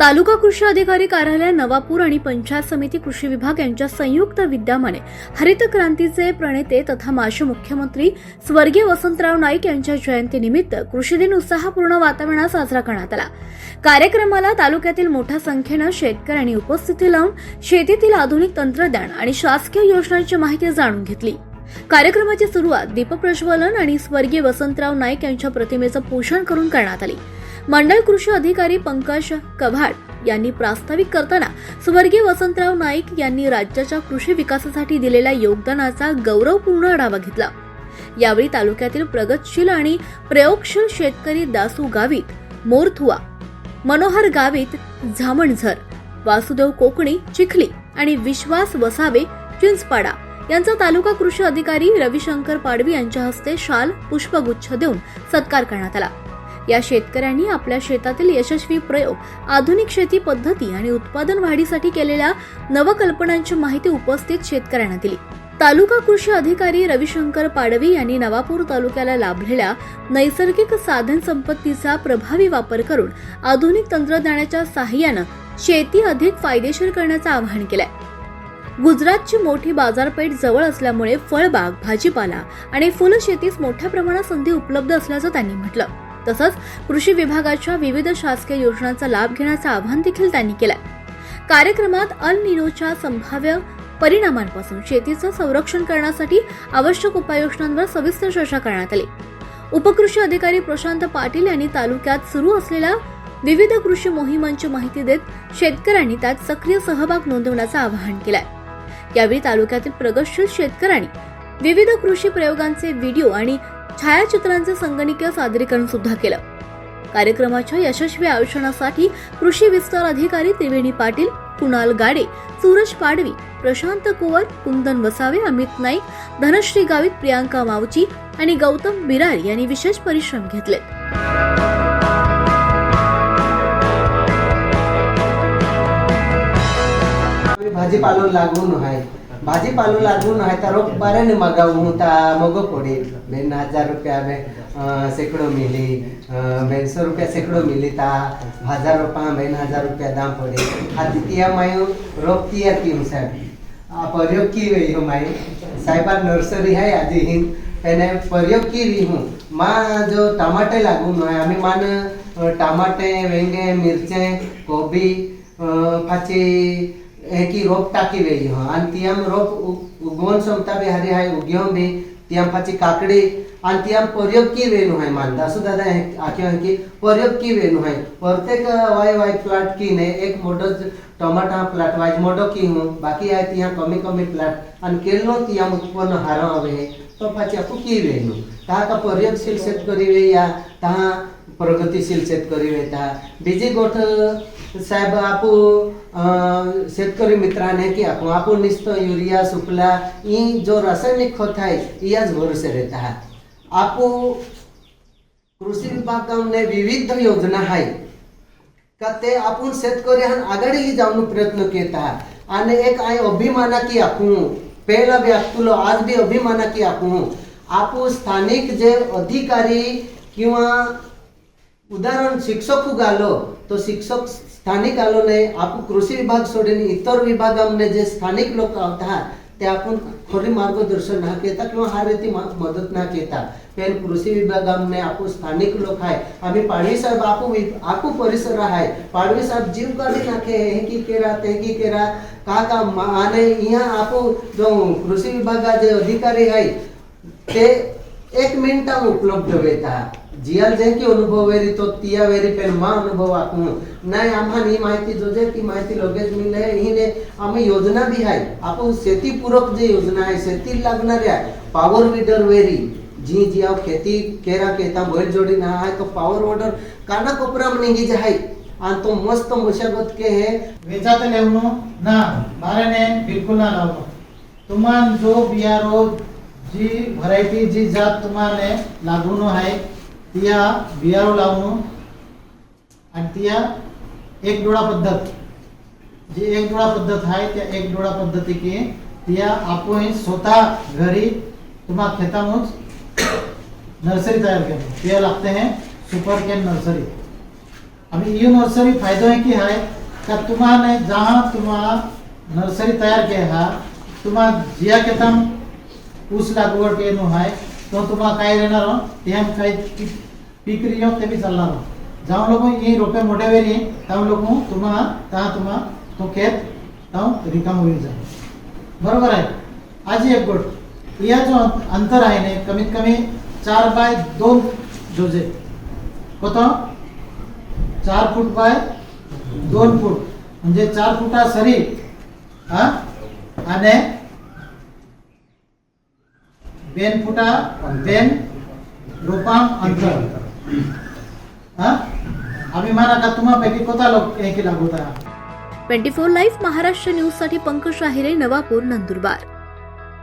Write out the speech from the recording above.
तालुका कृषी अधिकारी कार्यालय नवापूर आणि पंचायत समिती कृषी विभाग यांच्या संयुक्त विद्यमाने हरित क्रांतीचे प्रणेते तथा माजी मुख्यमंत्री स्वर्गीय वसंतराव नाईक यांच्या जयंतीनिमित्त कृषी दिन उत्साहपूर्ण वातावरणात साजरा करण्यात आला। कार्यक्रमाला तालुक्यातील मोठ्या संख्येने शेतकऱ्यांनी उपस्थिती लावून शेतीतील आधुनिक तंत्रज्ञान आणि शासकीय योजनांची माहिती जाणून घेतली। कार्यक्रमाची सुरुवात दीपप्रज्वलन आणि स्वर्गीय वसंतराव नाईक यांच्या प्रतिमेचं पूजन करून करण्यात आली। मंडळ कृषी अधिकारी पंकज कभाड यांनी प्रास्ताविक करताना स्वर्गीय वसंतराव नाईक यांनी राज्याच्या कृषी विकासासाठी दिलेल्या योगदानाचा गौरवपूर्ण आढावा घेतला। यावेळी तालुक्यातील प्रगतशील आणि प्रयोगशील शेतकरी दासू गावित, मोरथुआ, मनोहर गावित, झामणझर, वासुदेव कोकणी, चिखली आणि विश्वास वसावे, चिंचपाडा यांचा तालुका कृषी अधिकारी रविशंकर पाडवी यांच्या हस्ते शाल, पुष्पगुच्छ देऊन सत्कार करण्यात आला। या शेतकऱ्यांनी आपल्या शेतातील यशस्वी प्रयोग, आधुनिक शेती पद्धती आणि उत्पादन वाढीसाठी केलेल्या नवकल्पनांची माहिती उपस्थित शेतकऱ्यांना दिली। तालुका कृषी अधिकारी रविशंकर पाडवी यांनी नवापूर तालुक्याला लाभलेल्या नैसर्गिक साधन संपत्तीचा प्रभावी वापर करून आधुनिक तंत्रज्ञानाच्या सहाय्याने शेती अधिक फायदेशीर करण्याचे आवाहन केले। गुजरातची मोठी बाजारपेठ जवळ असल्यामुळे फळबाग, भाजीपाला आणि फुलशेतीस मोठ्या प्रमाणात संधी उपलब्ध असल्याचं त्यांनी म्हटलं। तसंच कृषी विभागाच्या विविध शासकीय योजनांचा लाभ घेण्याचं आवाहन देखील त्यांनी केलं। कार्यक्रमात अल निनोच्या संभाव्य परिणामांपासून शेतीचं संरक्षण करण्यासाठी आवश्यक उपाययोजनांवर सविस्तर चर्चा करण्यात आली। उपकृषी अधिकारी प्रशांत पाटील यांनी तालुक्यात सुरू असलेल्या विविध कृषी मोहिमांची माहिती देत शेतकऱ्यांनी त्यात सक्रिय सहभाग नोंदवण्याचं आवाहन केलंय। यावेळी तालुक्यातील प्रगतशील शेतकऱ्यांनी विविध कृषी प्रयोगांचे व्हिडिओ आणि छायाचित्रांचे संगणकीय सादरीकरण सुद्धा केलं। कार्यक्रमाच्या यशस्वी आयोजनासाठी कृषी विस्तार अधिकारी त्रिवेणी पाटील, कुणाल गाडे, सूरज पाडवी, प्रशांत कुवर, कुंदन वसावे, अमित नाईक, धनश्री गावित, प्रियांका मावची आणि गौतम बिरारी यांनी विशेष परिश्रम घेतले। भाजीपालो लागून है तो रोक बारे ने मगाऊ ता मगो पड़े बेन 1000 रुपया में सैकड़ों मिली, बेन 100 रुपया सैकड़ों मिली ता 1000 रुपया बेन 1000 रुपया दाम पड़े। हाथी तिया मायू रोक तिया की साहब प्रयोग की रही हूँ माई साहिबा नर्सरी है आज ही मैंने प्रयोग की रही हूँ। माँ जो टमाटे लागू है आम्ही मान टमाटे, वेंगे, मिरचे, कोबी फाची की रोप टाकी वेली हो आणि तियाम रोप उगवण क्षमता बी हरी है उग्यों भी तियाम फाची काकड़ी आणि तियाम प्रयोग की वेनु है मान दासू दादा आख्यो की प्रयोग की वेनु है प्रत्येक वाय प्लाट की ने एक मोटो टमाटा प्लाट वाइज मोटो की हूँ बाकी है तिया कमी प्लाट आणि केलो तियाम उत्पन्न हारो हवे तो फाची आपू की वेनु ता का प्रयोगशील शेतकरी वे या ता प्रगतिशील शेतकरी वे ता बीजी गोठ साहेब आपू शेतकरी मित्राने की आपू निस्तो यूरिया सुफला ई जो रासायनिक खत है याच भरोसे रहता है। आपू कृषी विभागाने विविध योजना है का ते आपण शेतकरी आघाडी जाऊन प्रयत्न केता आणि एक आहे अभिमाना की आपू पहिला भी आपलो आज भी अभिमाना की आपू स्थानिक जे अधिकारी किंवा उदाहरण शिक्षक गालो तो शिक्षक स्थानिक आलो नाही आपण कृषी विभाग सोडून इतर विभागांमध्ये जे स्थानिक लोक आहेत ते आपण खरी मार्गदर्शन ना केता किंवा हा रीती मदत ना केता पण कृषी विभागांमध्ये आपण स्थानिक लोक आहे आम्ही पाडवी साहेब आपू परिसर आहे पाडवी साहेब जीव काढी नाखे हे की केरा ते की केरा का आणि यहाँ आपू जो कृषी विभागा जे अधिकारी आहे ते 1 मिनिटा उपलब्ध होता जियाल जे की अनुभव वेरी तो तिया वेरी पेन मा अनुभव आपू नाही आम्हा ही माहिती जो जे की माहिती लगेच मिळले हिने आम्ही योजना भी आहे आपण शेती पूरक जे योजना आहे शेती लागणाऱ्या पॉवर वीडर वेरी जी जी आप खेती केरा केता बैल जोड़ी ना है तो पावर वोडर काना कोपरा में निगी जाए आणि तो मस्त मशागत के है वेचाते लेवनो ना मारे ने बिल्कुल ना लावनो तुमान जो बियारो जी व्हरायटी जी जात तुम्हाने लागूनो है तिया बियारो लावनो आणि तिया एक डोळा पद्धत जी एक डोळा पद्धत आहे त्या एक डोळा पद्धती की तिया आपण स्वतः घरी तुम्हा खेतामुच नर्सरी तैयार करते हैं। ये लगते हैं सुपर कैन नर्सरी अभी ये नर्सरी फायदो है कि है का तुम्हारे जहाँ तुम्हारा नर्सरी तैयार किया है तुम्हारा जिया के तम ऊस लागवड के नो है तो तुम्हारा काय रहना रो ते हम काय पीक रही हो ते भी चलना रो जहाँ लोग ये रोपे मोटे वेरी तम लोग तुम्हारा तो खेत तम रिकाम होईल जाए बरोबर आहे. आज एक गोष्ट या जो अंतर आहे ने कमीत कमी 4x2 जोजे कोतो 4 फूट बाय 2 फूट म्हणजे 4 फुटा सरी हा आणि 2 फुटा 2 रोपां अंतर हा आम्ही माना का तुम्हापैकी कोणता लोक हे की लागू होता. 24 लाईव्ह महाराष्ट्र न्यूज साठी पंकज आहिरे, नवापूर, नंदुरबार.